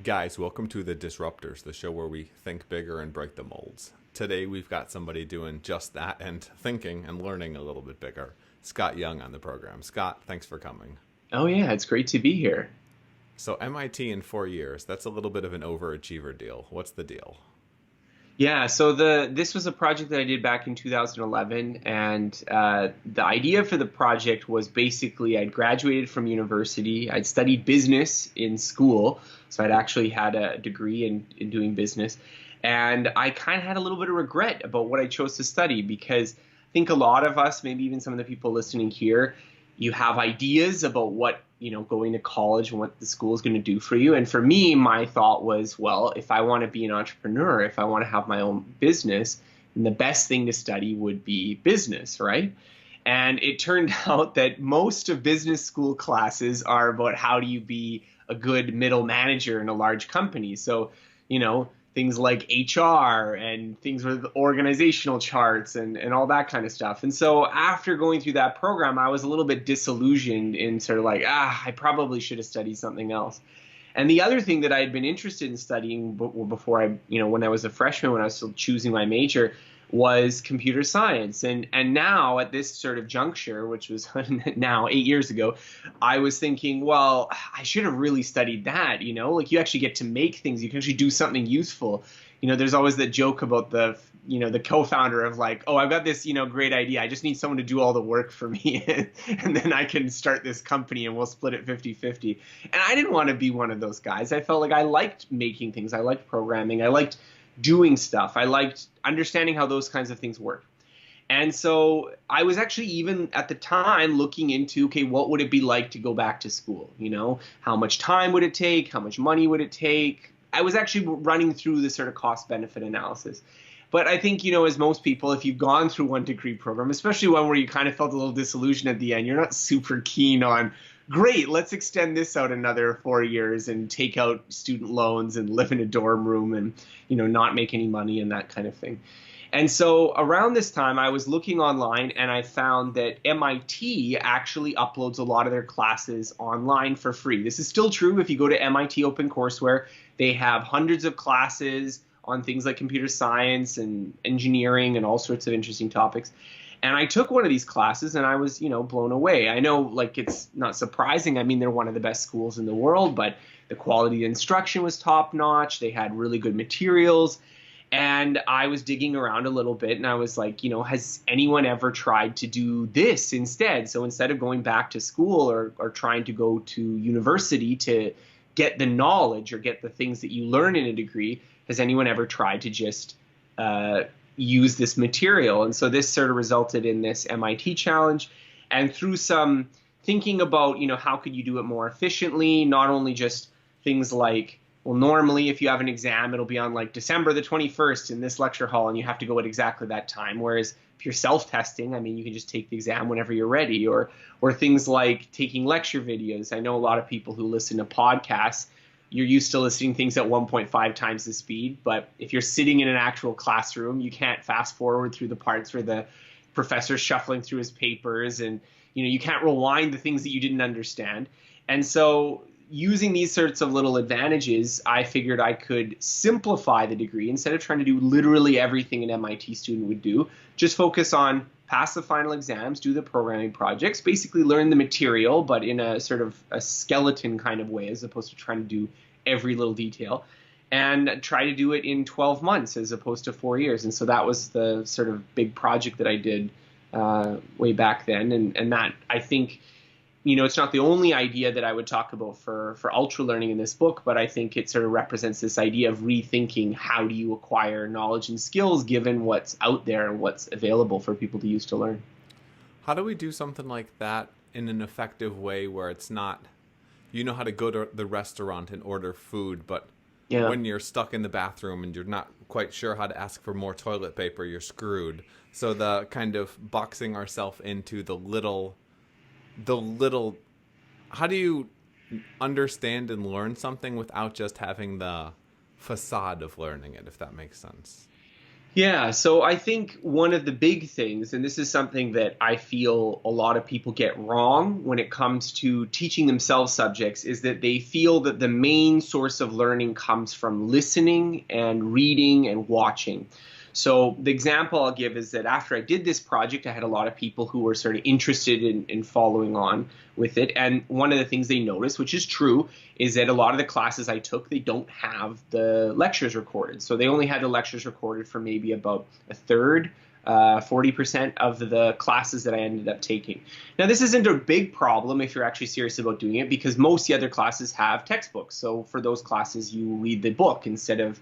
Guys, welcome to The Disruptors, the show where we think bigger and break the molds. Today we've got somebody doing just that and thinking and learning a little bit bigger. Scott Young on the program. Scott, thanks for coming. Oh yeah, it's great to be here. So MIT in 4 years, that's a little bit of an overachiever deal. What's the deal? Yeah, so this was a project that I did back in 2011, and the idea for the project was basically I'd graduated from university, I'd studied business in school, so I'd actually had a degree in doing business, and I kind of had a little bit of regret about what I chose to study because I think a lot of us, maybe even some of the people listening here, you have ideas about what, going to college and what the school is going to do for you. And for me, my thought was, well, if I want to be an entrepreneur, if I want to have my own business, then the best thing to study would be business, right? And it turned out that most of business school classes are about how do you be a good middle manager in a large company. So, things like HR and things with organizational charts and all that kind of stuff. And so after going through that program, I was a little bit disillusioned in sort of like, I probably should have studied something else. And the other thing that I had been interested in studying before when I was a freshman, when I was still choosing my major, was computer science. And now at this sort of juncture, which was now 8 years ago, I was thinking, well, I should have really studied that, like you actually get to make things, you can actually do something useful. There's always that joke about the co-founder of like, oh, I've got this, great idea. I just need someone to do all the work for me. And then I can start this company and we'll split it 50-50. And I didn't want to be one of those guys. I felt like I liked making things. I liked programming. I liked doing stuff. I liked understanding how those kinds of things work. And so I was actually even at the time looking into, okay, what would it be like to go back to school? How much time would it take? How much money would it take? I was actually running through this sort of cost benefit analysis. But I think, as most people, if you've gone through one degree program, especially one where you kind of felt a little disillusioned at the end, you're not super keen on, great, let's extend this out another 4 years and take out student loans and live in a dorm room and, not make any money and that kind of thing. And so around this time, I was looking online and I found that MIT actually uploads a lot of their classes online for free. This is still true if you go to MIT OpenCourseWare. They have hundreds of classes on things like computer science and engineering and all sorts of interesting topics. And I took one of these classes and I was, blown away. I know, like, it's not surprising. I mean, they're one of the best schools in the world, but the quality of instruction was top notch. They had really good materials. And I was digging around a little bit and I was like, has anyone ever tried to do this instead? So instead of going back to school or trying to go to university to get the knowledge or get the things that you learn in a degree, has anyone ever tried to just use this material? And so this sort of resulted in this MIT challenge. And through some thinking about, how could you do it more efficiently, not only just things like, well, normally if you have an exam, it'll be on like December the 21st in this lecture hall and you have to go at exactly that time. Whereas if you're self-testing, I mean, you can just take the exam whenever you're ready, or things like taking lecture videos. I know a lot of people who listen to podcasts, you're used to listening things at 1.5 times the speed. But if you're sitting in an actual classroom, you can't fast forward through the parts where the professor's shuffling through his papers and, you can't rewind the things that you didn't understand. And so using these sorts of little advantages, I figured I could simplify the degree instead of trying to do literally everything an MIT student would do. Just focus on pass the final exams, do the programming projects, basically learn the material, but in a sort of a skeleton kind of way as opposed to trying to do every little detail, and try to do it in 12 months as opposed to 4 years. And so that was the sort of big project that I did way back then. And that, I think, it's not the only idea that I would talk about for ultra learning in this book, but I think it sort of represents this idea of rethinking how do you acquire knowledge and skills given what's out there and what's available for people to use to learn. How do we do something like that in an effective way where it's not, how to go to the restaurant and order food, but when you're stuck in the bathroom and you're not quite sure how to ask for more toilet paper, you're screwed. So the kind of boxing ourselves into the little, how do you understand and learn something without just having the facade of learning it, if that makes sense? Yeah, so I think one of the big things, and this is something that I feel a lot of people get wrong when it comes to teaching themselves subjects, is that they feel that the main source of learning comes from listening and reading and watching. So the example I'll give is that after I did this project, I had a lot of people who were sort of interested in following on with it. And one of the things they noticed, which is true, is that a lot of the classes I took, they don't have the lectures recorded. So they only had the lectures recorded for maybe about a third, 40% of the classes that I ended up taking. Now, this isn't a big problem if you're actually serious about doing it, because most of the other classes have textbooks. So for those classes, you read the book instead of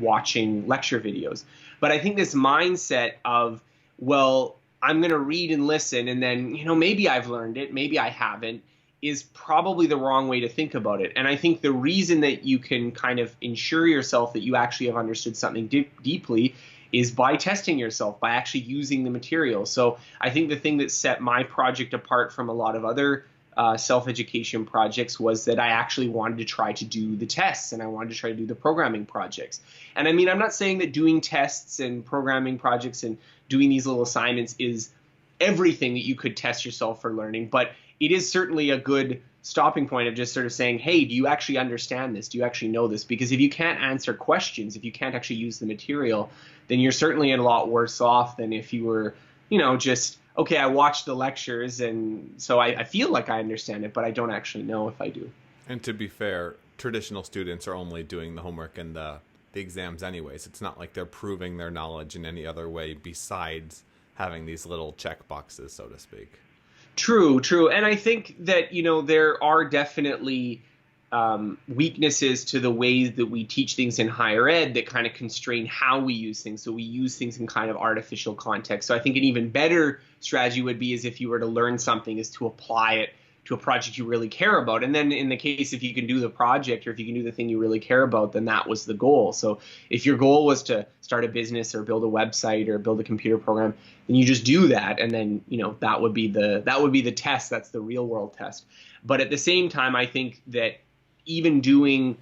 watching lecture videos. But I think this mindset of, well, I'm going to read and listen, and then, maybe I've learned it, maybe I haven't, is probably the wrong way to think about it. And I think the reason that you can kind of ensure yourself that you actually have understood something deeply is by testing yourself, by actually using the material. So I think the thing that set my project apart from a lot of other self-education projects was that I actually wanted to try to do the tests, and I wanted to try to do the programming projects. And I mean, I'm not saying that doing tests and programming projects and doing these little assignments is everything that you could test yourself for learning, but it is certainly a good stopping point of just sort of saying, hey, do you actually understand this? Do you actually know this? Because if you can't answer questions, if you can't actually use the material, then you're certainly a lot worse off than if you were, just, okay, I watched the lectures, and so I feel like I understand it, but I don't actually know if I do. And to be fair, traditional students are only doing the homework and the exams anyways. It's not like they're proving their knowledge in any other way besides having these little check boxes, so to speak. True. And I think that, there are definitely weaknesses to the ways that we teach things in higher ed that kind of constrain how we use things. So we use things in kind of artificial context. So I think an even better strategy would be is if you were to learn something is to apply it to a project you really care about. And then in the case, if you can do the project or if you can do the thing you really care about, then that was the goal. So if your goal was to start a business or build a website or build a computer program, then you just do that. And then, that would be the test. That's the real world test. But at the same time, I think that even doing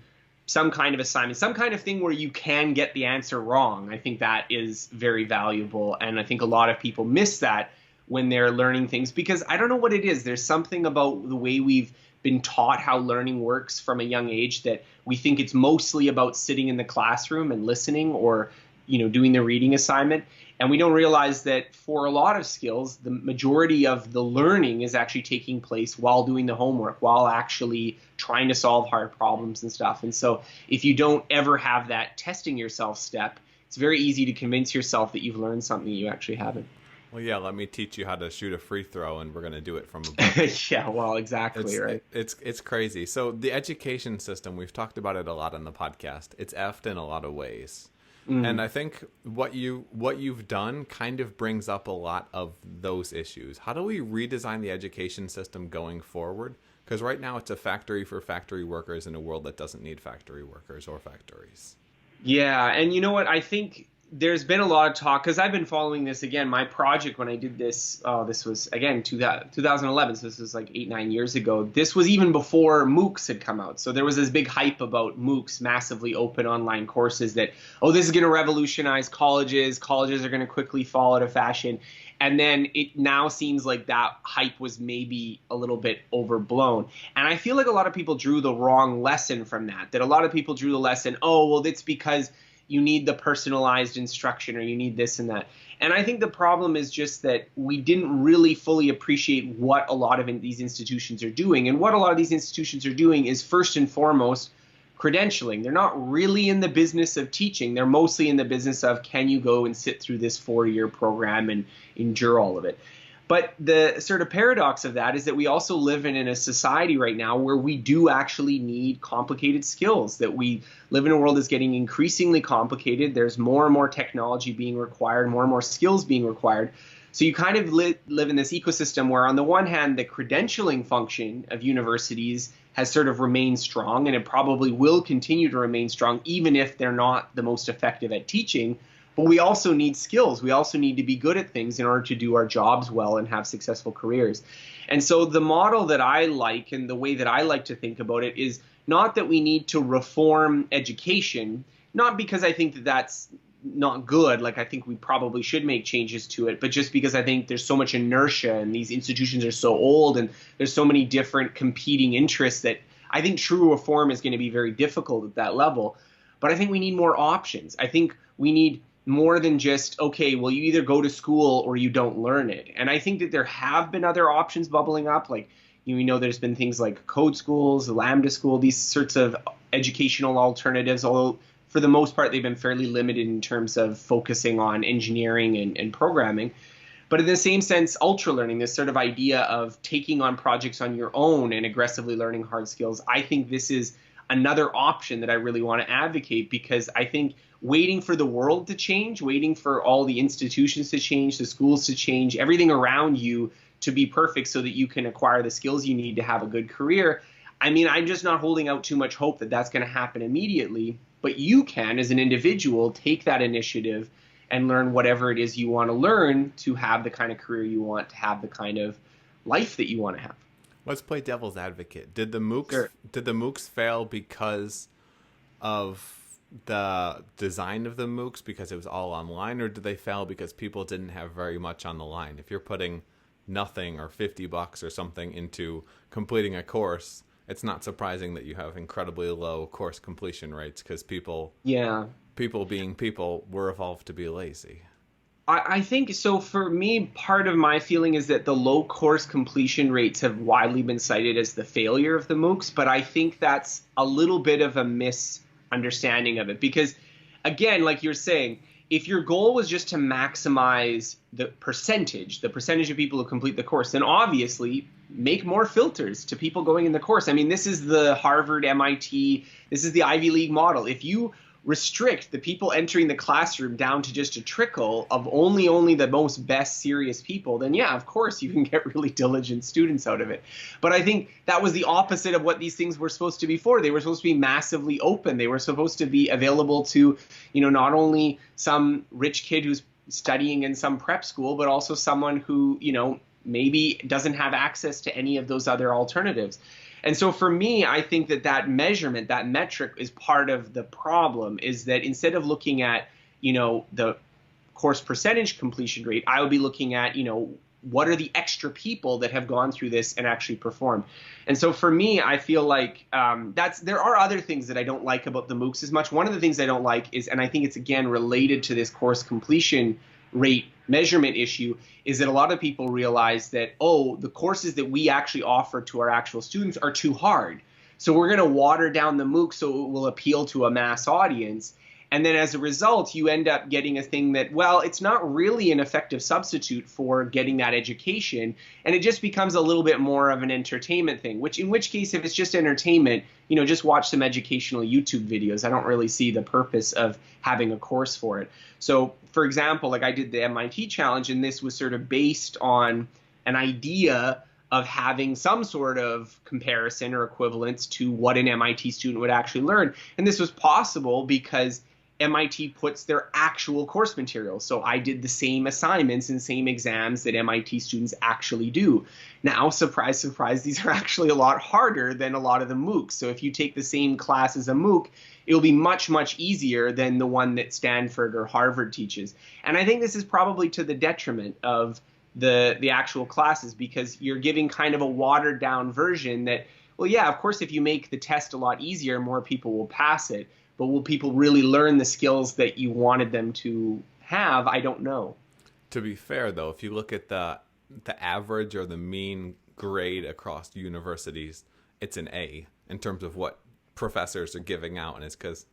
some kind of assignment, some kind of thing where you can get the answer wrong, I think that is very valuable. And I think a lot of people miss that when they're learning things, because I don't know what it is. There's something about the way we've been taught how learning works from a young age that we think it's mostly about sitting in the classroom and listening or, doing the reading assignment. And we don't realize that for a lot of skills, the majority of the learning is actually taking place while doing the homework, while actually trying to solve hard problems and stuff. And so if you don't ever have that testing yourself step, it's very easy to convince yourself that you've learned something you actually haven't. Well, yeah, let me teach you how to shoot a free throw, and we're going to do it from a book. Yeah, well, exactly, right. It's crazy. So the education system, we've talked about it a lot on the podcast. It's effed in a lot of ways. Mm-hmm. And I think what you've done kind of brings up a lot of those issues. How do we redesign the education system going forward? Because right now it's a factory for factory workers in a world that doesn't need factory workers or factories. Yeah, and you know what? I think there's been a lot of talk, because I've been following this. Again, my project when I did this, this was, again, 2011, so this was like 8-9 years ago. This was even before MOOCs had come out. So there was this big hype about MOOCs, massively open online courses, that, this is going to revolutionize colleges. Colleges are going to quickly fall out of fashion. And then it now seems like that hype was maybe a little bit overblown. And I feel like a lot of people drew the wrong lesson from that a lot of people drew the lesson, that's because you need the personalized instruction or you need this and that. And I think the problem is just that we didn't really fully appreciate what a lot of these institutions are doing. And what a lot of these institutions are doing is first and foremost credentialing. They're not really in the business of teaching. They're mostly in the business of, can you go and sit through this 4-year program and endure all of it? But the sort of paradox of that is that we also live in a society right now where we do actually need complicated skills, that we live in a world that's getting increasingly complicated. There's more and more technology being required, more and more skills being required. So you kind of live in this ecosystem where on the one hand, the credentialing function of universities has sort of remained strong, and it probably will continue to remain strong, even if they're not the most effective at teaching. But we also need skills. We also need to be good at things in order to do our jobs well and have successful careers. And so the model that I like and the way that I like to think about it is not that we need to reform education, not because I think that that's not good. Like, I think we probably should make changes to it, but just because I think there's so much inertia and these institutions are so old and there's so many different competing interests that I think true reform is going to be very difficult at that level. But I think we need more options. I think we need more than just, okay, well, you either go to school or you don't learn it. And I think that there have been other options bubbling up. Like, you know, there's been things like code schools, Lambda School, these sorts of educational alternatives, although for the most part, they've been fairly limited in terms of focusing on engineering and programming. But in the same sense, ultra learning, this sort of idea of taking on projects on your own and aggressively learning hard skills, I think this is another option that I really want to advocate, because I think waiting for the world to change, waiting for all the institutions to change, the schools to change, everything around you to be perfect so that you can acquire the skills you need to have a good career. I mean, I'm just not holding out too much hope that that's going to happen immediately. But you can, as an individual, take that initiative and learn whatever it is you want to learn to have the kind of career you want, to have the kind of life that you want to have. Let's play devil's advocate. Did the MOOCs fail because of the design of the MOOCs, because it was all online, or did they fail because people didn't have very much on the line? If you're putting nothing or $50 or something into completing a course, it's not surprising that you have incredibly low course completion rates, because people being people were evolved to be lazy. I think so. For me, part of my feeling is that the low course completion rates have widely been cited as the failure of the MOOCs, but I think that's a little bit of a misunderstanding of it, because, again, like you're saying, if your goal was just to maximize the percentage of people who complete the course, then obviously make more filters to people going in the course. I mean, this is the Harvard, MIT, this is the Ivy League model. If you restrict the people entering the classroom down to just a trickle of only the most best serious people, then yeah, of course you can get really diligent students out of it. But I think that was the opposite of what these things were supposed to be for. They were supposed to be massively open. They were supposed to be available to, you know, not only some rich kid who's studying in some prep school, but also someone who, you know, maybe doesn't have access to any of those other alternatives. And so for me, I think that measurement, that metric is part of the problem, is that instead of looking at, you know, the course percentage completion rate, I would be looking at, you know, what are the extra people that have gone through this and actually performed. And so for me, I feel like there are other things that I don't like about the MOOCs as much. One of the things I don't like is, and I think it's again related to this course completion rate measurement issue, is that a lot of people realize that, oh, the courses that we actually offer to our actual students are too hard. So we're going to water down the MOOC so it will appeal to a mass audience. And then as a result, you end up getting a thing that, well, it's not really an effective substitute for getting that education. And it just becomes a little bit more of an entertainment thing, in which case, if it's just entertainment, you know, just watch some educational YouTube videos. I don't really see the purpose of having a course for it. So, for example, like I did the MIT challenge, and this was sort of based on an idea of having some sort of comparison or equivalence to what an MIT student would actually learn. And this was possible because MIT puts their actual course material. So I did the same assignments and same exams that MIT students actually do. Now, surprise, surprise, these are actually a lot harder than a lot of the MOOCs. So if you take the same class as a MOOC, it'll be much, much easier than the one that Stanford or Harvard teaches. And I think this is probably to the detriment of the actual classes, because you're giving kind of a watered down version that, well, yeah, of course, if you make the test a lot easier, more people will pass it. But will people really learn the skills that you wanted them to have? I don't know. To be fair, though, if you look at the average or the mean grade across universities, it's an A in terms of what professors are giving out. And it's because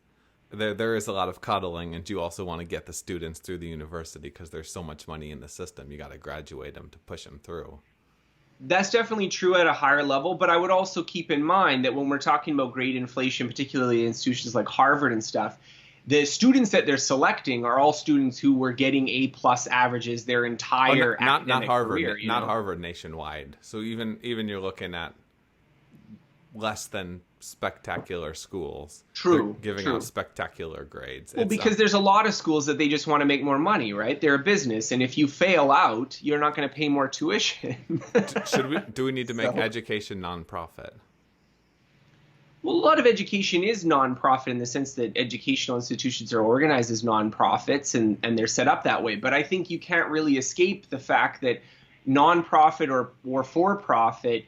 there is a lot of coddling, and you also want to get the students through the university because there's so much money in the system. You got to graduate them to push them through. That's definitely true at a higher level, but I would also keep in mind that when we're talking about grade inflation, particularly in institutions like Harvard and stuff, the students that they're selecting are all students who were getting A+ averages their entire not Harvard, career. Not Harvard nationwide. So even you're looking at less than spectacular schools. True. Giving out spectacular grades. Well, because there's a lot of schools that they just want to make more money, right? They're a business, and if you fail out, you're not going to pay more tuition. Do we need to make education nonprofit? Well, a lot of education is nonprofit in the sense that educational institutions are organized as nonprofits and they're set up that way. But I think you can't really escape the fact that nonprofit or for-profit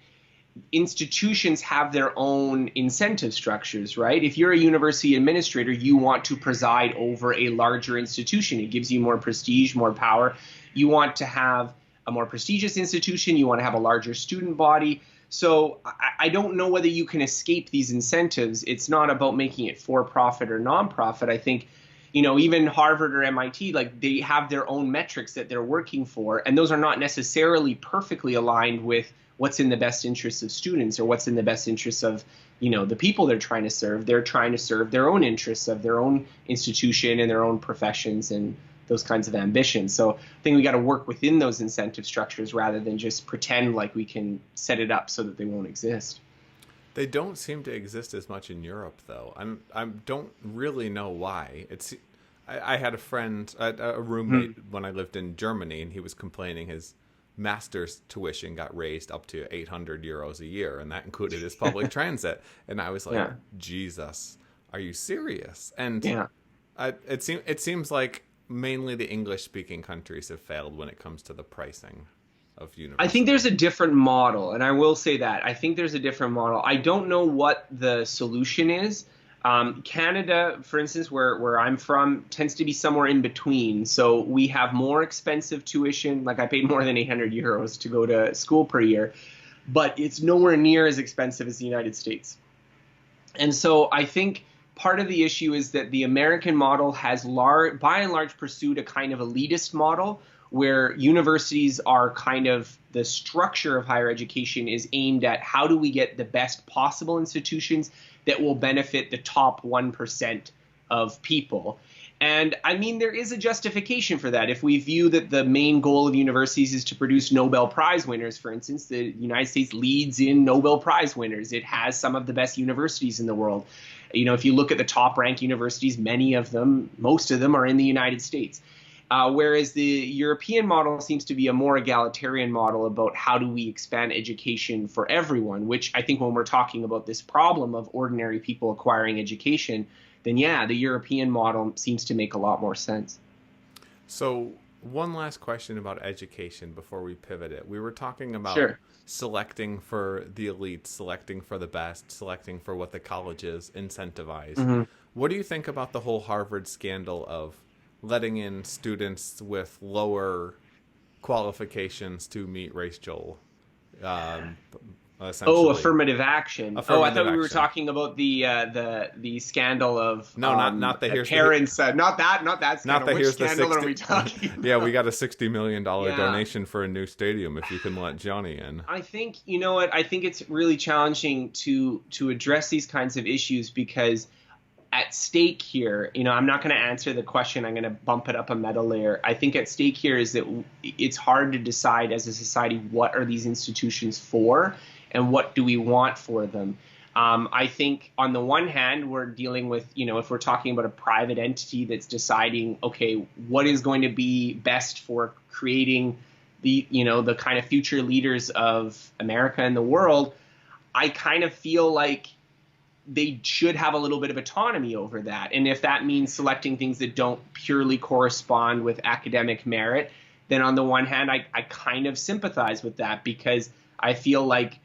institutions have their own incentive structures, right? If you're a university administrator, you want to preside over a larger institution. It gives you more prestige, more power. You want to have a more prestigious institution. You want to have a larger student body. So I don't know whether you can escape these incentives. It's not about making it for-profit or non-profit. I think, even Harvard or MIT, like they have their own metrics that they're working for, and those are not necessarily perfectly aligned with what's in the best interests of students or what's in the best interests of, the people they're trying to serve. They're trying to serve their own interests of their own institution and their own professions and those kinds of ambitions. So I think we got to work within those incentive structures rather than just pretend like we can set it up so that they won't exist. They don't seem to exist as much in Europe, though. I don't really know why. I had a friend, a roommate when I lived in Germany, and he was complaining his master's tuition got raised up to 800 euros a year, and that included his public transit. And I was like, Jesus, are you serious? And it seems like mainly the English-speaking countries have failed when it comes to the pricing of universities. I think there's a different model, and I will say that. I think there's a different model. I don't know what the solution is. Canada, for instance, where I'm from, tends to be somewhere in between. So we have more expensive tuition. Like I paid more than 800 euros to go to school per year, but it's nowhere near as expensive as the United States. And so I think part of the issue is that the American model has by and large pursued a kind of elitist model where universities are kind of the structure of higher education is aimed at how do we get the best possible institutions that will benefit the top 1% of people. And I mean, there is a justification for that. If we view that the main goal of universities is to produce Nobel Prize winners, for instance, the United States leads in Nobel Prize winners. It has some of the best universities in the world. If you look at the top ranked universities, most of them are in the United States. Whereas the European model seems to be a more egalitarian model about how do we expand education for everyone, which I think when we're talking about this problem of ordinary people acquiring education, then the European model seems to make a lot more sense. So one last question about education before we pivot it. We were talking about selecting for the elites, selecting for the best, selecting for what the colleges incentivize. Mm-hmm. What do you think about the whole Harvard scandal of letting in students with lower qualifications to meet racial affirmative action. I thought we were talking about the scandal of not the parents. Not that scandal. Which scandal are we talking about? Yeah, we got a $60 million donation for a new stadium if you can let Johnny in. I think I think it's really challenging to address these kinds of issues because at stake here, I'm not going to answer the question. I'm going to bump it up a meta layer. I think at stake here is that it's hard to decide as a society what are these institutions for and what do we want for them. I think on the one hand, we're dealing with, if we're talking about a private entity that's deciding, okay, what is going to be best for creating the kind of future leaders of America and the world, I kind of feel like they should have a little bit of autonomy over that. And if that means selecting things that don't purely correspond with academic merit, then on the one hand, I kind of sympathize with that because I feel like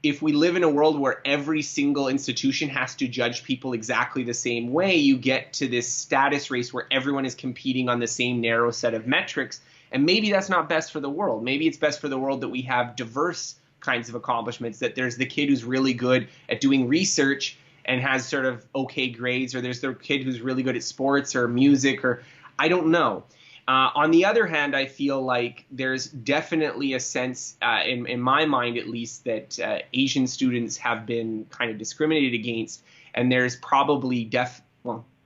if we live in a world where every single institution has to judge people exactly the same way, you get to this status race where everyone is competing on the same narrow set of metrics. And maybe that's not best for the world. Maybe it's best for the world that we have diverse kinds of accomplishments, that there's the kid who's really good at doing research and has sort of okay grades, or there's the kid who's really good at sports or music, or I don't know. On the other hand, I feel like there's definitely a sense, in my mind at least, that Asian students have been kind of discriminated against, and there's probably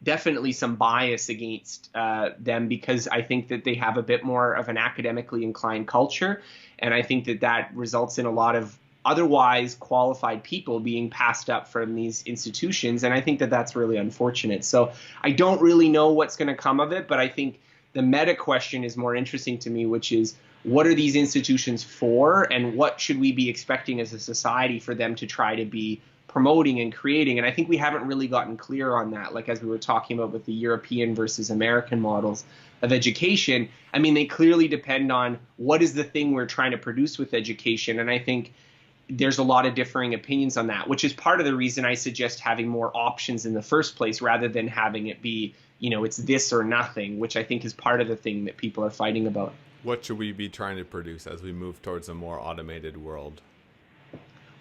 definitely some bias against them because I think that they have a bit more of an academically inclined culture. And I think that results in a lot of otherwise qualified people being passed up from these institutions. And I think that that's really unfortunate. So I don't really know what's going to come of it, but I think the meta question is more interesting to me, which is what are these institutions for and what should we be expecting as a society for them to try to be promoting and creating. And I think we haven't really gotten clear on that, like as we were talking about with the European versus American models of education. I mean, they clearly depend on what is the thing we're trying to produce with education. And I think there's a lot of differing opinions on that, which is part of the reason I suggest having more options in the first place rather than having it be, it's this or nothing, which I think is part of the thing that people are fighting about. What should we be trying to produce as we move towards a more automated world?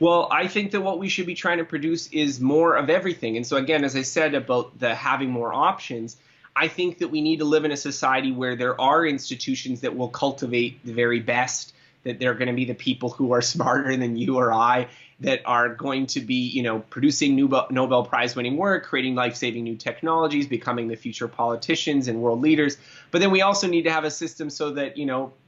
Well, I think that what we should be trying to produce is more of everything. And so again, as I said about the having more options, I think that we need to live in a society where there are institutions that will cultivate the very best, that they're going to be the people who are smarter than you or I, that are going to be, producing new Nobel Prize winning work, creating life-saving new technologies, becoming the future politicians and world leaders. But then we also need to have a system so that,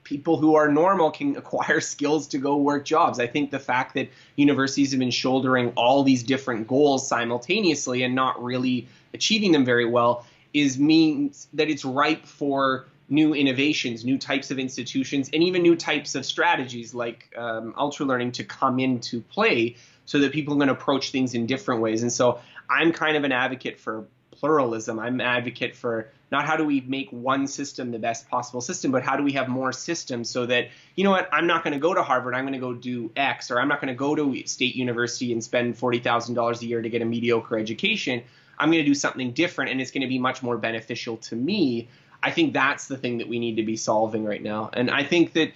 people who are normal can acquire skills to go work jobs. I think the fact that universities have been shouldering all these different goals simultaneously and not really achieving them very well means that it's ripe for new innovations, new types of institutions, and even new types of strategies like ultra learning to come into play so that people can approach things in different ways. And so I'm kind of an advocate for pluralism. I'm an advocate for not how do we make one system the best possible system, but how do we have more systems so that, I'm not going to go to Harvard, I'm going to go do X, or I'm not going to go to State University and spend $40,000 a year to get a mediocre education. I'm going to do something different, and it's going to be much more beneficial to me. I think that's the thing that we need to be solving right now. And I think that,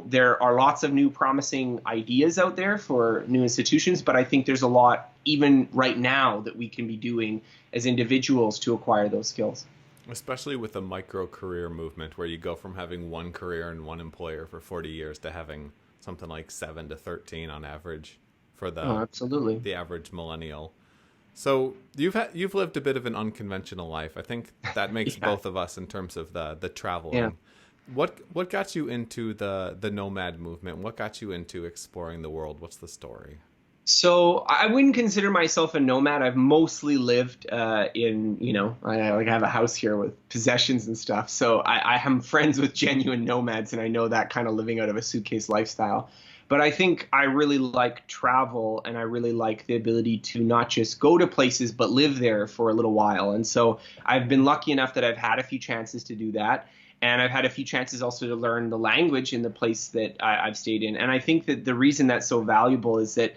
there are lots of new promising ideas out there for new institutions, but I think there's a lot even right now that we can be doing as individuals to acquire those skills. Especially with the micro career movement, where you go from having one career and one employer for 40 years to having something like 7 to 13 on average for absolutely the average millennial. So you've lived a bit of an unconventional life. I think that makes both of us in terms of the traveling. Yeah. What got you into the nomad movement? What got you into exploring the world? What's the story? So I wouldn't consider myself a nomad. I've mostly lived in, I have a house here with possessions and stuff. So I am friends with genuine nomads, and I know that kind of living out of a suitcase lifestyle. But I think I really like travel, and I really like the ability to not just go to places, but live there for a little while. And so I've been lucky enough that I've had a few chances to do that. And I've had a few chances also to learn the language in the place that I've stayed in. And I think that the reason that's so valuable is that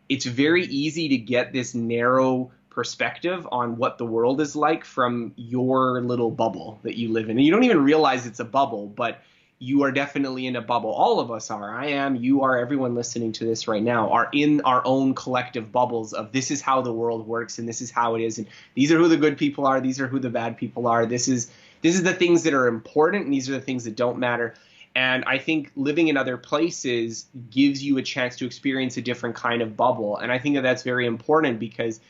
it's very easy to get this narrow perspective on what the world is like from your little bubble that you live in. And you don't even realize it's a bubble, but you are definitely in a bubble. All of us are. I am. You are. Everyone listening to this right now are in our own collective bubbles of this is how the world works and this is how it is. And these are who the good people are. These are who the bad people are. This is the things that are important, and these are the things that don't matter. And I think living in other places gives you a chance to experience a different kind of bubble. And I think that that's very important because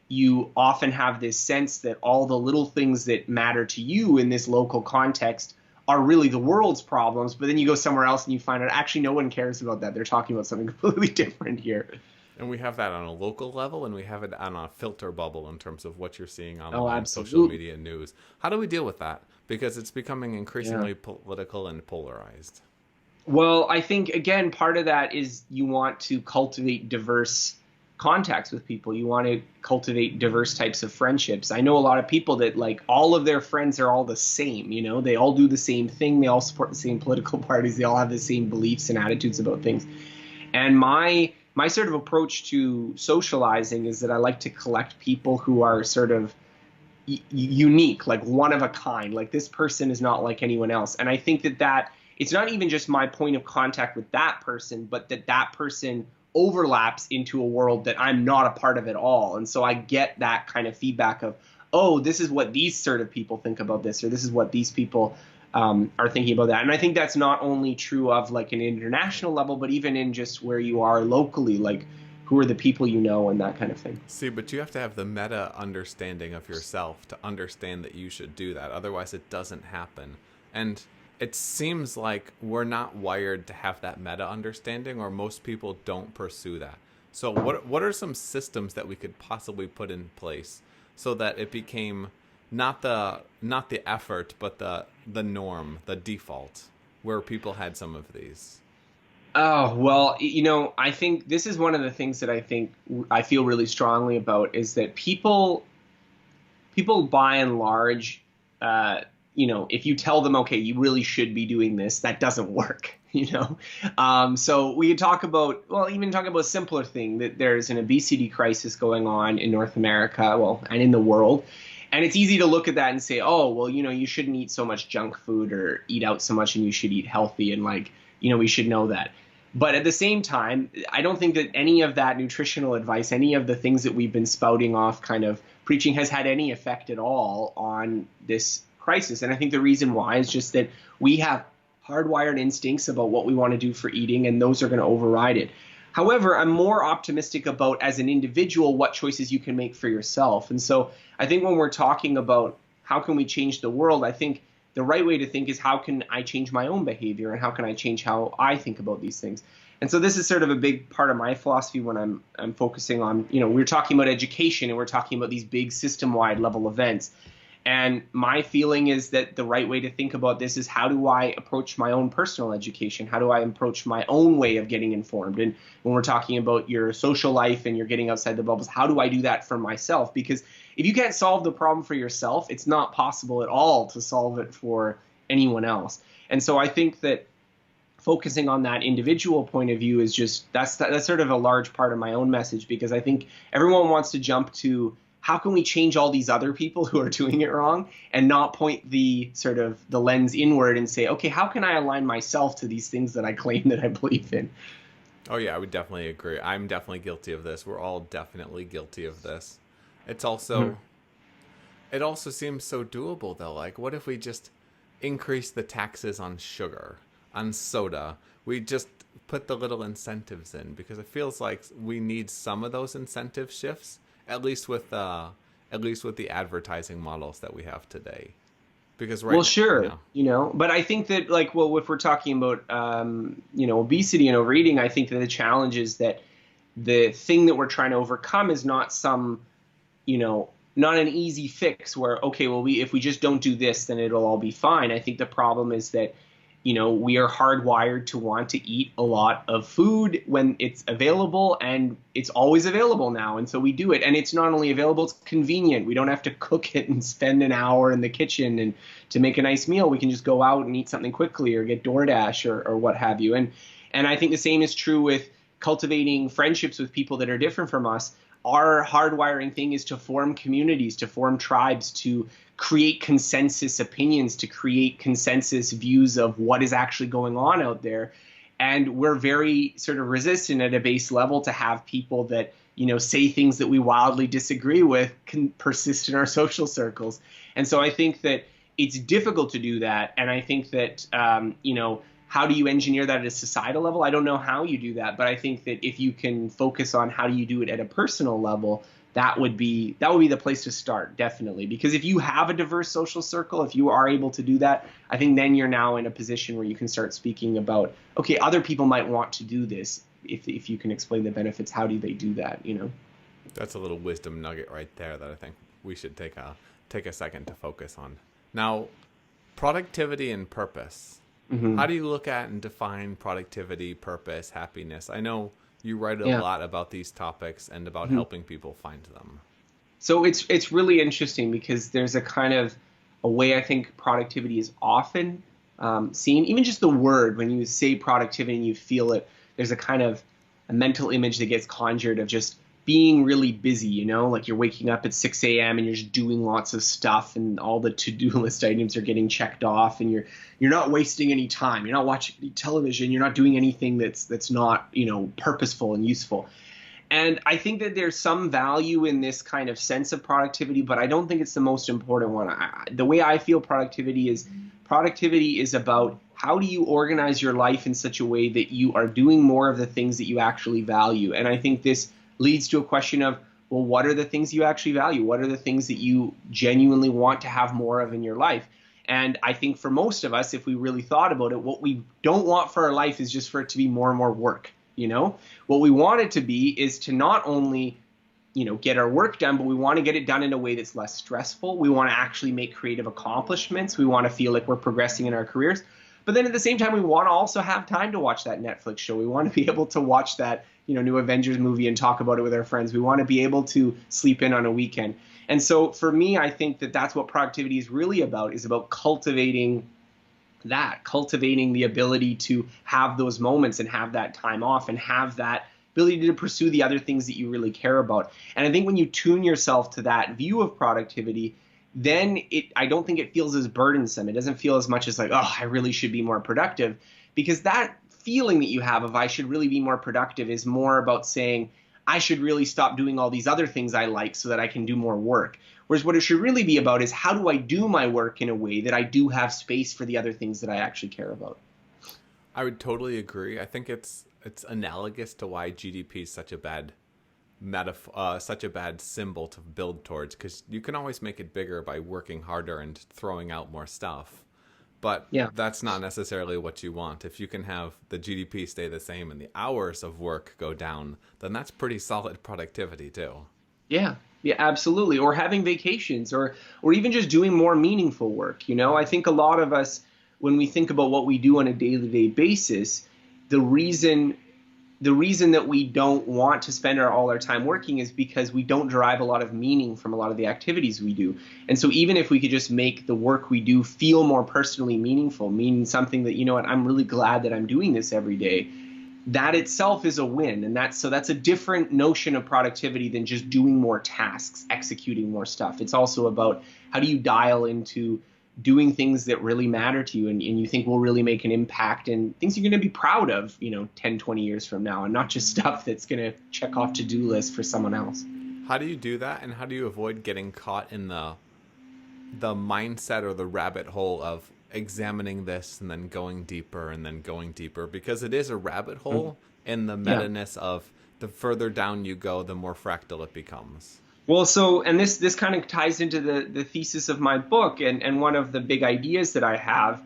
you often have this sense that all the little things that matter to you in this local context are really the world's problems. But then you go somewhere else and you find out actually no one cares about that. They're talking about something completely different here. And we have that on a local level, and we have it on a filter bubble in terms of what you're seeing on social media and news. How do we deal with that? Because it's becoming increasingly political and polarized. Well, I think, again, part of that is you want to cultivate diverse contacts with people. You want to cultivate diverse types of friendships. I know a lot of people that like all of their friends are all the same. They all do the same thing. They all support the same political parties. They all have the same beliefs and attitudes about things. And my sort of approach to socializing is that I like to collect people who are sort of unique, like one of a kind, like this person is not like anyone else. And I think that it's not even just my point of contact with that person, but that person overlaps into a world that I'm not a part of at all. And so I get that kind of feedback of, oh, this is what these sort of people think about this, or this is what these people are thinking about that. And I think that's not only true of like an international level, but even in just where you are locally, like who are the people you know and that kind of thing. See, but you have to have the meta understanding of yourself to understand that you should do that. Otherwise, it doesn't happen. And it seems like we're not wired to have that meta understanding, or most people don't pursue that. So what are some systems that we could possibly put in place so that it became not the effort, but the norm, the default, where people had some of these? Oh, well, I think this is one of the things that I feel really strongly about is that people by and large, uh, if you tell them, okay, you really should be doing this, that doesn't work, So we could talk about, well, even talk about a simpler thing that there's an obesity crisis going on in North America, well, and in the world. And it's easy to look at that and say, oh, well, you shouldn't eat so much junk food or eat out so much and you should eat healthy. And like, we should know that. But at the same time, I don't think that any of that nutritional advice, any of the things that we've been spouting off kind of preaching has had any effect at all on this crisis. And I think the reason why is just that we have hardwired instincts about what we want to do for eating, and those are going to override it. However, I'm more optimistic about, as an individual, what choices you can make for yourself. And so I think when we're talking about how can we change the world, I think the right way to think is how can I change my own behavior and how can I change how I think about these things. And so this is sort of a big part of my philosophy when I'm focusing on, we're talking about education and we're talking about these big system-wide level events. And my feeling is that the right way to think about this is how do I approach my own personal education? How do I approach my own way of getting informed? And when we're talking about your social life and you're getting outside the bubbles, how do I do that for myself? Because if you can't solve the problem for yourself, it's not possible at all to solve it for anyone else. And so I think that focusing on that individual point of view is just that's sort of a large part of my own message, because I think everyone wants to jump to how can we change all these other people who are doing it wrong and not point the sort of the lens inward and say, okay, how can I align myself to these things that I claim that I believe in? Oh yeah, I would definitely agree. I'm definitely guilty of this. We're all definitely guilty of this. It's also it also seems so doable though. Like what if we just increase the taxes on sugar, on soda? We just put the little incentives in, because it feels like we need some of those incentive shifts, at least with the advertising models that we have today. Because well, sure, but I think that, like, well, if we're talking about obesity and overeating, I think that the challenge is that the thing that we're trying to overcome is not some, not an easy fix where, okay, well, if we just don't do this, then it'll all be fine. I think the problem is that we are hardwired to want to eat a lot of food when it's available, and it's always available now. And so we do it. And it's not only available, it's convenient. We don't have to cook it and spend an hour in the kitchen and to make a nice meal. We can just go out and eat something quickly or get DoorDash or what have you. And I think the same is true with cultivating friendships with people that are different from us. Our hardwiring thing is to form communities, to form tribes, to create consensus opinions, to create consensus views of what is actually going on out there. And we're very sort of resistant at a base level to have people that, say things that we wildly disagree with can persist in our social circles. And so I think that it's difficult to do that. And I think that, how do you engineer that at a societal level? I don't know how you do that, but I think that if you can focus on how do you do it at a personal level, that would be the place to start, definitely. Because if you have a diverse social circle, if you are able to do that, I think then you're now in a position where you can start speaking about, okay, other people might want to do this. If you can explain the benefits, how do they do that? That's a little wisdom nugget right there that I think we should take a second to focus on. Now, productivity and purpose. Mm-hmm. How do you look at and define productivity, purpose, happiness? I know you write a lot about these topics and about helping people find them. So it's really interesting because there's a kind of a way I think productivity is often seen. Even just the word, when you say productivity and you feel it, there's a kind of a mental image that gets conjured of just being really busy, like you're waking up at 6 a.m. and you're just doing lots of stuff and all the to-do list items are getting checked off, and you're not wasting any time. You're not watching any television. You're not doing anything that's not, purposeful and useful. And I think that there's some value in this kind of sense of productivity, but I don't think it's the most important one. The way I feel productivity is about how do you organize your life in such a way that you are doing more of the things that you actually value. And I think this leads to a question of, well, what are the things you actually value? What are the things that you genuinely want to have more of in your life? And I think for most of us, if we really thought about it, what we don't want for our life is just for it to be more and more work. What we want it to be is to not only, get our work done, but we want to get it done in a way that's less stressful. We want to actually make creative accomplishments. We want to feel like we're progressing in our careers. But then at the same time, we want to also have time to watch that Netflix show. We want to be able to watch that, new Avengers movie and talk about it with our friends. We want to be able to sleep in on a weekend. And so for me, I think that that's what productivity is really about, is about cultivating the ability to have those moments and have that time off and have that ability to pursue the other things that you really care about. And I think when you tune yourself to that view of productivity, then I don't think it feels as burdensome. It doesn't feel as much as like, oh, I really should be more productive, because that feeling that you have of I should really be more productive is more about saying I should really stop doing all these other things I like so that I can do more work. Whereas what it should really be about is how do I do my work in a way that I do have space for the other things that I actually care about. I would totally agree. I think it's analogous to why GDP is such a bad such a bad symbol to build towards, because you can always make it bigger by working harder and throwing out more stuff. But that's not necessarily what you want. If you can have the GDP stay the same and the hours of work go down, then that's pretty solid productivity too. Yeah, absolutely. Or having vacations, or even just doing more meaningful work. I think a lot of us, when we think about what we do on a day-to-day basis, the reason that we don't want to spend all our time working is because we don't derive a lot of meaning from a lot of the activities we do. And so even if we could just make the work we do feel more personally meaningful, meaning something that, I'm really glad that I'm doing this every day, that itself is a win. And that's a different notion of productivity than just doing more tasks, executing more stuff. It's also about how do you dial into doing things that really matter to you and you think will really make an impact, and things you're going to be proud of, 10, 20 years from now, and not just stuff that's going to check off to-do lists for someone else. How do you do that, and how do you avoid getting caught in the mindset or the rabbit hole of examining this and then going deeper and then going deeper? Because it is a rabbit hole in the meta-ness of the further down you go, the more fractal it becomes. Well, and this kind of ties into the thesis of my book, and one of the big ideas that I have,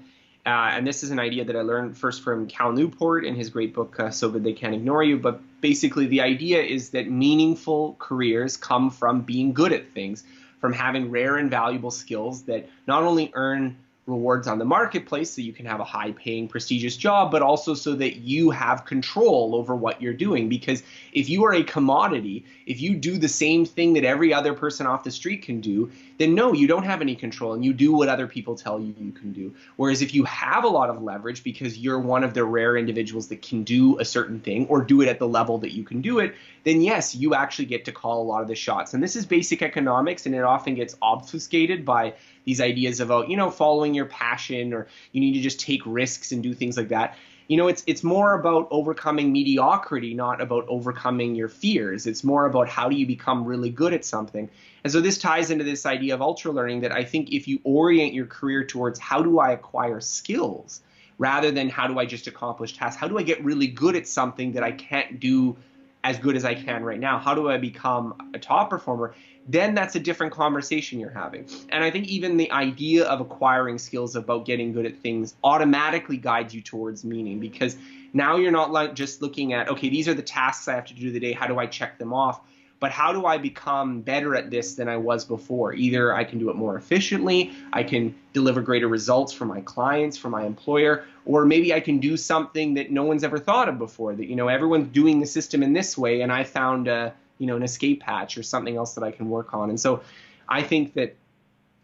and this is an idea that I learned first from Cal Newport in his great book, So Good They Can't Ignore You, but basically the idea is that meaningful careers come from being good at things, from having rare and valuable skills that not only earn rewards on the marketplace so you can have a high-paying, prestigious job, but also so that you have control over what you're doing. Because if you are a commodity, if you do the same thing that every other person off the street can do, then no, you don't have any control, and you do what other people tell you you can do. Whereas if you have a lot of leverage because you're one of the rare individuals that can do a certain thing or do it at the level that you can do it, then yes, you actually get to call a lot of the shots. And this is basic economics, and it often gets obfuscated by these ideas about, following your passion, or you need to just take risks and do things like that. It's more about overcoming mediocrity, not about overcoming your fears. It's more about how do you become really good at something. And so this ties into this idea of ultra learning, that I think if you orient your career towards how do I acquire skills rather than how do I just accomplish tasks, how do I get really good at something that I can't do as good as I can right now, how do I become a top performer, then that's a different conversation you're having. And I think even the idea of acquiring skills about getting good at things automatically guides you towards meaning, because now you're not just looking at, okay, these are the tasks I have to do today, how do I check them off? But how do I become better at this than I was before? Either I can do it more efficiently, I can deliver greater results for my clients, for my employer, or maybe I can do something that no one's ever thought of before, that, everyone's doing the system in this way, and I found an escape hatch or something else that I can work on. And so I think that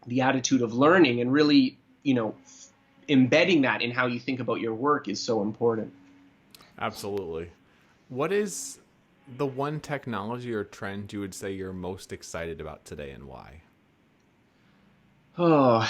the attitude of learning and really, embedding that in how you think about your work is so important. Absolutely. What is the one technology or trend you would say you're most excited about today, and why? Oh,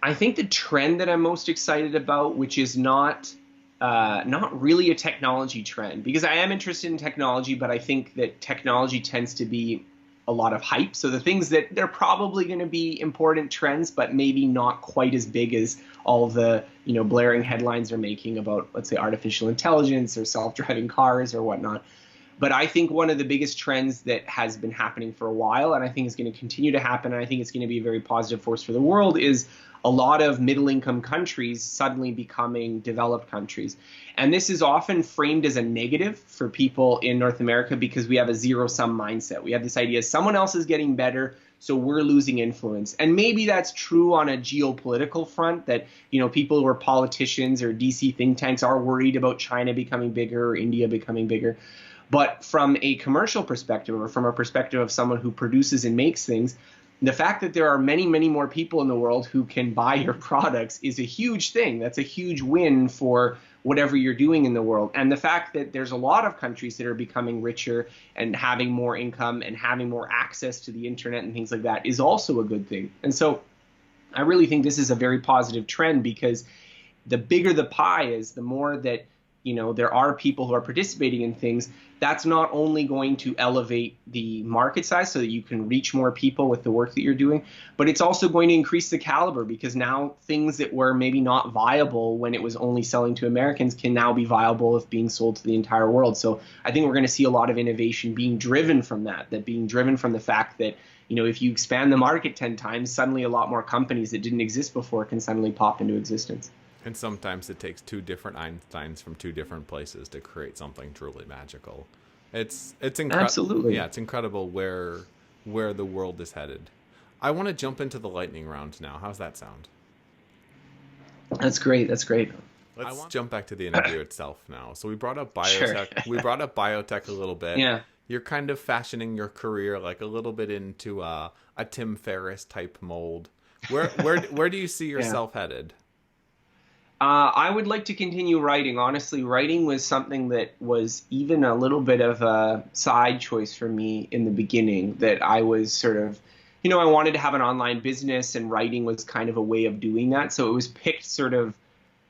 I think the trend that I'm most excited about, which is not really a technology trend, because I am interested in technology, but I think that technology tends to be a lot of hype. So the things that they're probably going to be important trends, but maybe not quite as big as all the, blaring headlines are making about, let's say, artificial intelligence or self-driving cars or whatnot. But I think one of the biggest trends that has been happening for a while, and I think is going to continue to happen, and I think it's going to be a very positive force for the world, is a lot of middle-income countries suddenly becoming developed countries. And this is often framed as a negative for people in North America because we have a zero-sum mindset. We have this idea someone else is getting better, So we're losing influence. And maybe that's true on a geopolitical front, that, people who are politicians or DC think tanks are worried about China becoming bigger or India becoming bigger. But from a commercial perspective, or from a perspective of someone who produces and makes things, the fact that there are many, many more people in the world who can buy your products is a huge thing. That's a huge win for whatever you're doing in the world. And the fact that there's a lot of countries that are becoming richer and having more income and having more access to the internet and things like that is also a good thing. And so I really think this is a very positive trend, because the bigger the pie is, the more that there are people who are participating in things. That's not only going to elevate the market size so that you can reach more people with the work that you're doing, but it's also going to increase the caliber, because now things that were maybe not viable when it was only selling to Americans can now be viable if being sold to the entire world. So I think we're going to see a lot of innovation being driven from that being driven from the fact that, if you expand the market 10 times, suddenly a lot more companies that didn't exist before can suddenly pop into existence. And sometimes it takes two different Einsteins from two different places to create something truly magical. It's incredible. Absolutely. Yeah, it's incredible where the world is headed. I want to jump into the lightning round now. How's that sound? That's great. Let's jump back to the interview itself now. So we brought up biotech. Sure. We brought up biotech a little bit. Yeah. You're kind of fashioning your career like a little bit into a Tim Ferriss type mold. Where do you see yourself headed? I would like to continue writing. Honestly, writing was something that was even a little bit of a side choice for me in the beginning, that I was sort of, I wanted to have an online business, and writing was kind of a way of doing that. So it was picked sort of,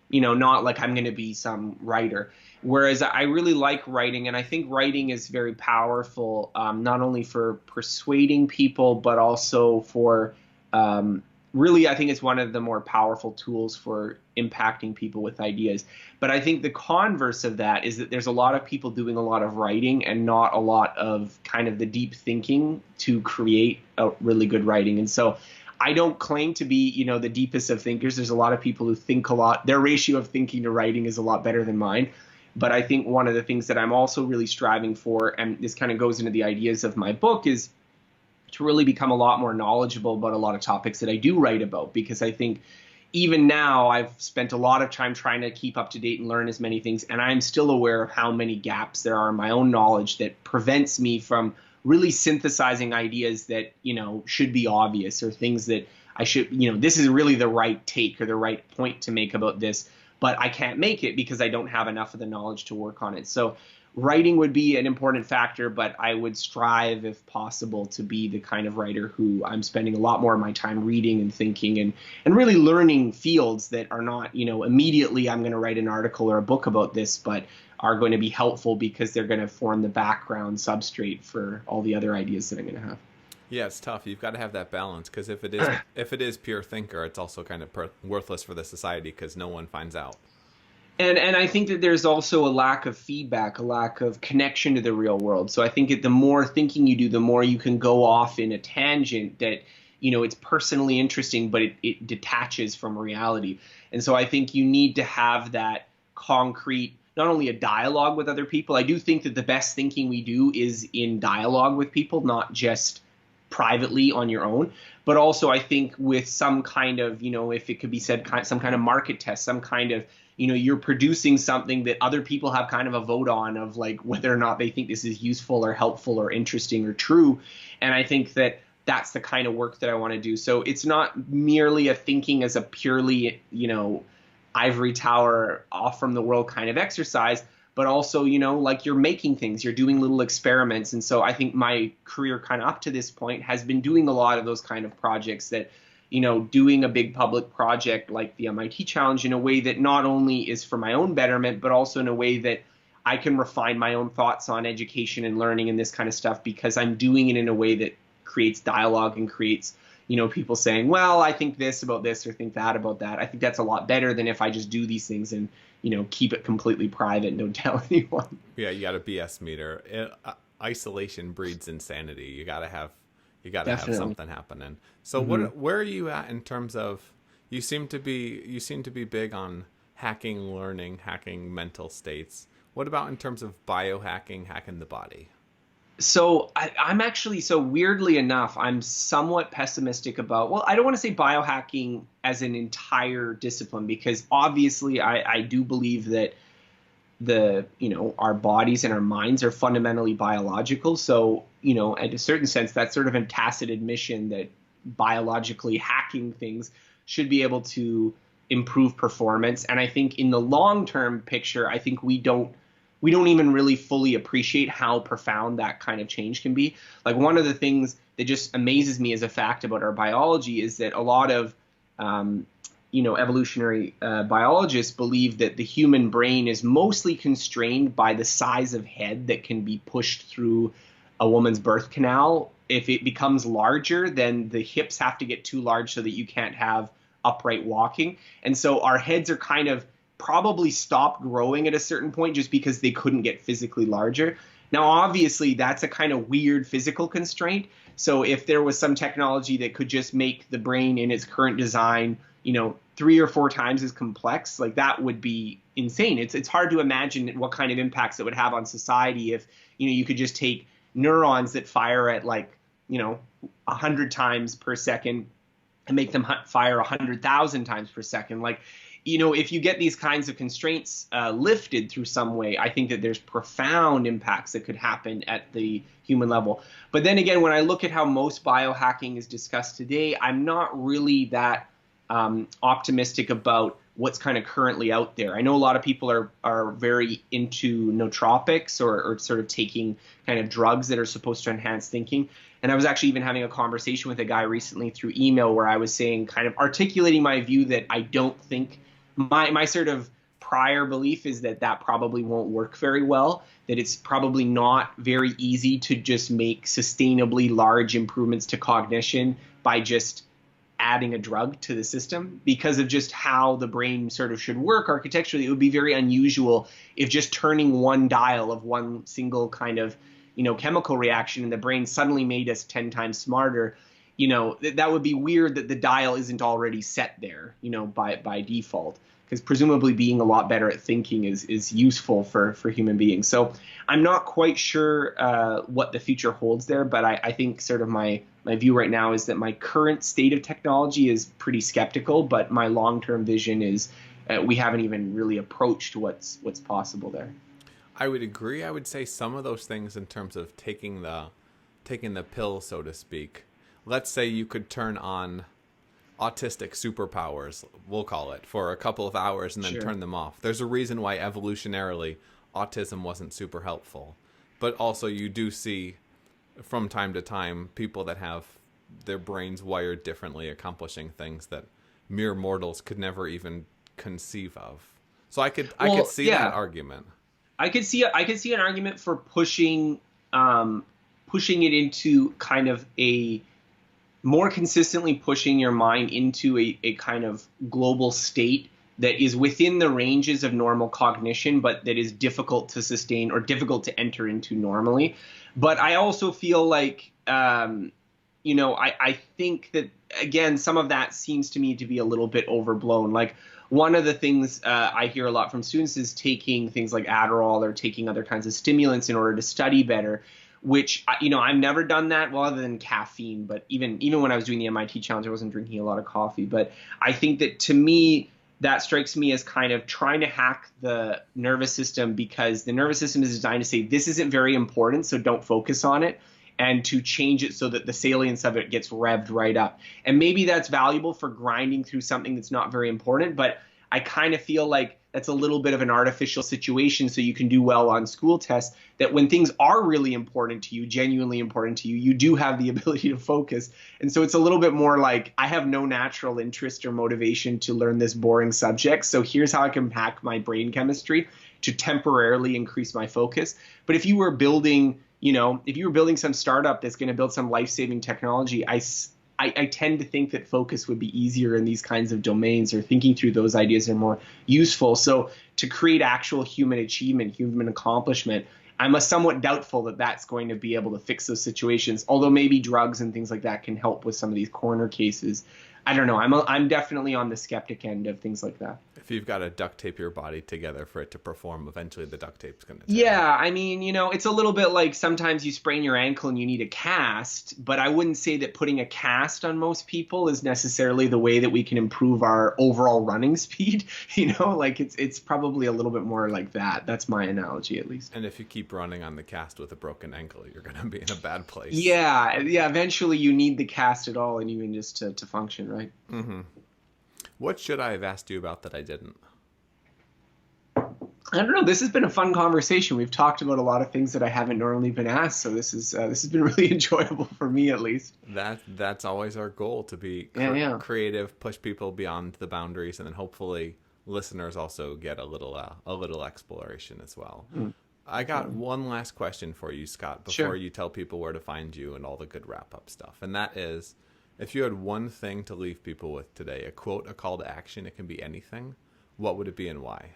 not like I'm going to be some writer. Whereas I really like writing, and I think writing is very powerful, not only for persuading people, but also for really, I think it's one of the more powerful tools for impacting people with ideas. But I think the converse of that is that there's a lot of people doing a lot of writing and not a lot of kind of the deep thinking to create a really good writing. And so I don't claim to be, the deepest of thinkers. There's a lot of people who think a lot. Their ratio of thinking to writing is a lot better than mine. But I think one of the things that I'm also really striving for, and this kind of goes into the ideas of my book, is to really become a lot more knowledgeable about a lot of topics that I do write about, because I think even now I've spent a lot of time trying to keep up to date and learn as many things, and I'm still aware of how many gaps there are in my own knowledge that prevents me from really synthesizing ideas that, should be obvious, or things that I should, this is really the right take or the right point to make about this, but I can't make it because I don't have enough of the knowledge to work on it. So writing would be an important factor, but I would strive, if possible, to be the kind of writer who I'm spending a lot more of my time reading and thinking and really learning fields that are not, immediately I'm going to write an article or a book about this, but are going to be helpful because they're going to form the background substrate for all the other ideas that I'm going to have. Yeah, it's tough. You've got to have that balance, because if it is pure thinker, it's also kind of worthless for the society because no one finds out. And I think that there's also a lack of feedback, a lack of connection to the real world. So I think that the more thinking you do, the more you can go off in a tangent that, it's personally interesting, but it detaches from reality. And so I think you need to have that concrete, not only a dialogue with other people. I do think that the best thinking we do is in dialogue with people, not just privately on your own, but also I think with some kind of, if it could be said, some kind of market test, some kind of, you're producing something that other people have kind of a vote on, of like whether or not they think this is useful or helpful or interesting or true. And I think that that's the kind of work that I want to do. So it's not merely a thinking as a purely, ivory tower off from the world kind of exercise, but also, like you're making things, you're doing little experiments. And so I think my career kind of up to this point has been doing a lot of those kind of projects that, doing a big public project like the MIT Challenge in a way that not only is for my own betterment, but also in a way that I can refine my own thoughts on education and learning and this kind of stuff, because I'm doing it in a way that creates dialogue and creates, people saying, well, I think this about this or think that about that. I think that's a lot better than if I just do these things and, keep it completely private and don't tell anyone. Yeah, you got a BS meter. Isolation breeds insanity. You got to have something happening. So where are you at in terms of, you seem to be big on hacking learning, hacking mental states. What about in terms of biohacking, hacking the body? So I'm actually, so weirdly enough, I'm somewhat pessimistic about, well, I don't want to say biohacking as an entire discipline, because obviously I do believe that our bodies and our minds are fundamentally biological. So, at a certain sense, that's sort of a tacit admission that biologically hacking things should be able to improve performance. And I think in the long term picture, I think we don't even really fully appreciate how profound that kind of change can be. Like, one of the things that just amazes me as a fact about our biology is that a lot of evolutionary biologists believe that the human brain is mostly constrained by the size of head that can be pushed through a woman's birth canal. If it becomes larger, then the hips have to get too large so that you can't have upright walking. And so our heads are kind of probably stopped growing at a certain point just because they couldn't get physically larger. Now, obviously, that's a kind of weird physical constraint. So if there was some technology that could just make the brain in its current design, 3 or 4 times as complex, like, that would be insane. It's hard to imagine what kind of impacts it would have on society if, you could just take neurons that fire at 100 times per second and make them fire 100,000 times per second. Like, if you get these kinds of constraints lifted through some way, I think that there's profound impacts that could happen at the human level. But then again, when I look at how most biohacking is discussed today, I'm not really that optimistic about what's kind of currently out there. I know a lot of people are very into nootropics or sort of taking kind of drugs that are supposed to enhance thinking. And I was actually even having a conversation with a guy recently through email where I was saying, kind of articulating my view that I don't think my sort of prior belief is that probably won't work very well, that it's probably not very easy to just make sustainably large improvements to cognition by just adding a drug to the system, because of just how the brain sort of should work architecturally. It would be very unusual if just turning one dial of one single kind of chemical reaction in the brain suddenly made us 10 times smarter. That would be weird that the dial isn't already set there, by default, because presumably being a lot better at thinking is useful for human beings. So I'm not quite sure what the future holds there, but I think sort of my view right now is that my current state of technology is pretty skeptical, but my long-term vision is we haven't even really approached what's possible there. I would agree. I would say some of those things in terms of taking the pill, so to speak. Let's say you could turn on autistic superpowers, we'll call it, for a couple of hours and then Sure. turn them off. There's a reason why evolutionarily autism wasn't super helpful. But also you do see from time to time people that have their brains wired differently accomplishing things that mere mortals could never even conceive of. So I could see that argument. I could see an argument for pushing it into kind of a more consistently pushing your mind into a kind of global state that is within the ranges of normal cognition, but that is difficult to sustain or difficult to enter into normally. But I also feel like, I think that, again, some of that seems to me to be a little bit overblown. Like, one of the things I hear a lot from students is taking things like Adderall or taking other kinds of stimulants in order to study better, which, I've never done that, well, other than caffeine. But even when I was doing the MIT challenge, I wasn't drinking a lot of coffee. But I think that, to me, that strikes me as kind of trying to hack the nervous system, because the nervous system is designed to say, this isn't very important, so don't focus on it, and to change it so that the salience of it gets revved right up. And maybe that's valuable for grinding through something that's not very important, but I kind of feel like that's a little bit of an artificial situation so you can do well on school tests, that when things are really important to you, genuinely important to you, you do have the ability to focus. And so it's a little bit more like, I have no natural interest or motivation to learn this boring subject, so here's how I can hack my brain chemistry to temporarily increase my focus. But if you were building some startup that's going to build some life-saving technology, I tend to think that focus would be easier in these kinds of domains, or thinking through those ideas are more useful. So to create actual human achievement, human accomplishment, I'm somewhat doubtful that that's going to be able to fix those situations, although maybe drugs and things like that can help with some of these corner cases. I don't know. I'm definitely on the skeptic end of things like that. If you've got to duct tape your body together for it to perform, eventually the duct tape's going to tear. Yeah, I mean, it's a little bit like sometimes you sprain your ankle and you need a cast, but I wouldn't say that putting a cast on most people is necessarily the way that we can improve our overall running speed. Like it's probably a little bit more like that. That's my analogy, at least. And if you keep running on the cast with a broken ankle, you're going to be in a bad place. Yeah. Eventually you need the cast at all, and even just to function, right? Mm-hmm. What should I have asked you about that I didn't? I don't know. This has been a fun conversation. We've talked about a lot of things that I haven't normally been asked, so this has been really enjoyable for me, at least. That's always our goal, to be creative, push people beyond the boundaries, and then hopefully listeners also get a little exploration as well. I got one last question for you, Scott, before you tell people where to find you and all the good wrap-up stuff, and that is, if you had one thing to leave people with today, a quote, a call to action, it can be anything, what would it be and why?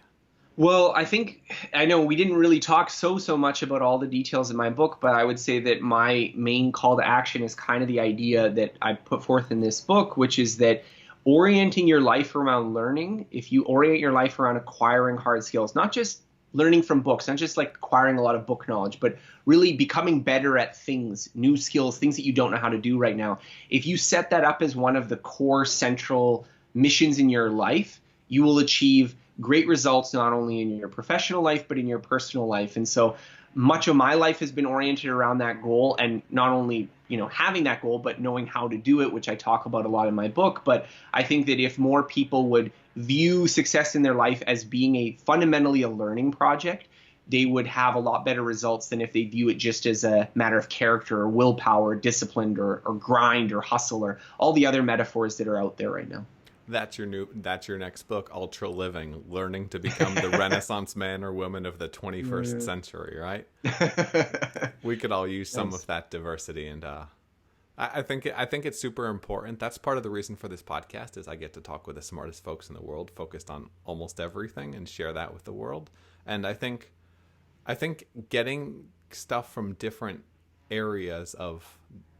Well, I know we didn't really talk so much about all the details in my book, but I would say that my main call to action is kind of the idea that I put forth in this book, which is that orienting your life around learning, if you orient your life around acquiring hard skills, not just learning from books, not just like acquiring a lot of book knowledge, but really becoming better at things, new skills, things that you don't know how to do right now. If you set that up as one of the core central missions in your life, you will achieve great results not only in your professional life, but in your personal life. And so much of my life has been oriented around that goal, and not only having that goal, but knowing how to do it, which I talk about a lot in my book. But I think that if more people would view success in their life as being fundamentally a learning project, they would have a lot better results than if they view it just as a matter of character or willpower, discipline or grind or hustle or all the other metaphors that are out there right now. That's your next book, Ultra Living, learning to become the Renaissance man or woman of the 21st century, right? We could all use some of that diversity, and I think it's super important. That's part of the reason for this podcast, is I get to talk with the smartest folks in the world, focused on almost everything, and share that with the world. And I think getting stuff from different areas of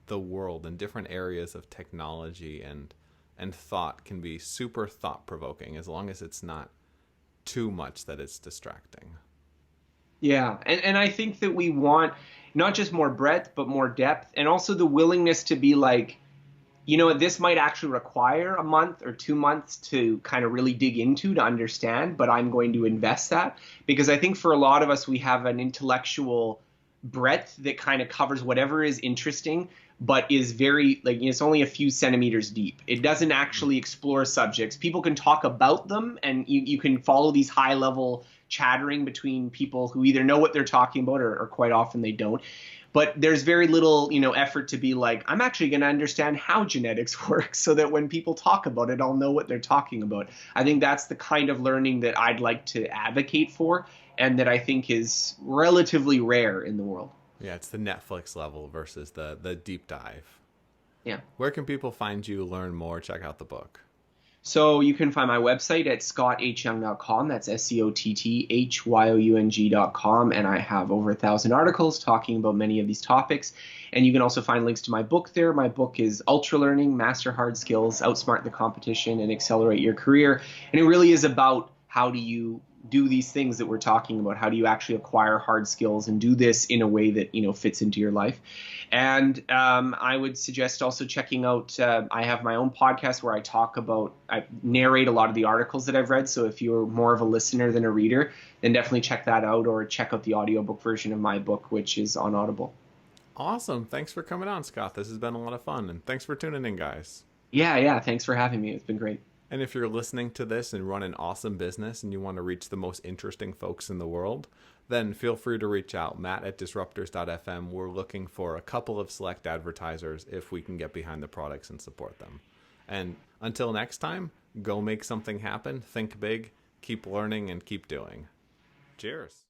the world and different areas of technology and thought can be super thought-provoking, as long as it's not too much that it's distracting. Yeah, and I think that we want not just more breadth, but more depth, and also the willingness to be like, this might actually require a month or 2 months to kind of really dig into to understand, but I'm going to invest that, because I think for a lot of us, we have an intellectual breadth that kind of covers whatever is interesting, but is very it's only a few centimeters deep. It doesn't actually explore subjects. People can talk about them, and you can follow these high level chattering between people who either know what they're talking about or quite often they don't. But there's very little, effort to be like, I'm actually going to understand how genetics works so that when people talk about it, I'll know what they're talking about. I think that's the kind of learning that I'd like to advocate for, and that I think is relatively rare in the world. Yeah, it's the Netflix level versus the deep dive. Yeah. Where can people find you, learn more, check out the book? So you can find my website at scotthyoung.com. That's SCOTTHYOUNG.com. And I have over 1,000 articles talking about many of these topics. And you can also find links to my book there. My book is Ultra Learning, Master Hard Skills, Outsmart the Competition, and Accelerate Your Career. And it really is about how do you do these things that we're talking about. How do you actually acquire hard skills and do this in a way that fits into your life? And I would suggest also checking out. I have my own podcast where I narrate a lot of the articles that I've read. So if you're more of a listener than a reader, then definitely check that out, or check out the audiobook version of my book, which is on Audible. Awesome! Thanks for coming on, Scott. This has been a lot of fun, and thanks for tuning in, guys. Yeah. Thanks for having me. It's been great. And if you're listening to this and run an awesome business and you want to reach the most interesting folks in the world, then feel free to reach out. Matt at disruptors.fm. We're looking for a couple of select advertisers if we can get behind the products and support them. And until next time, go make something happen, think big, keep learning, and keep doing. Cheers.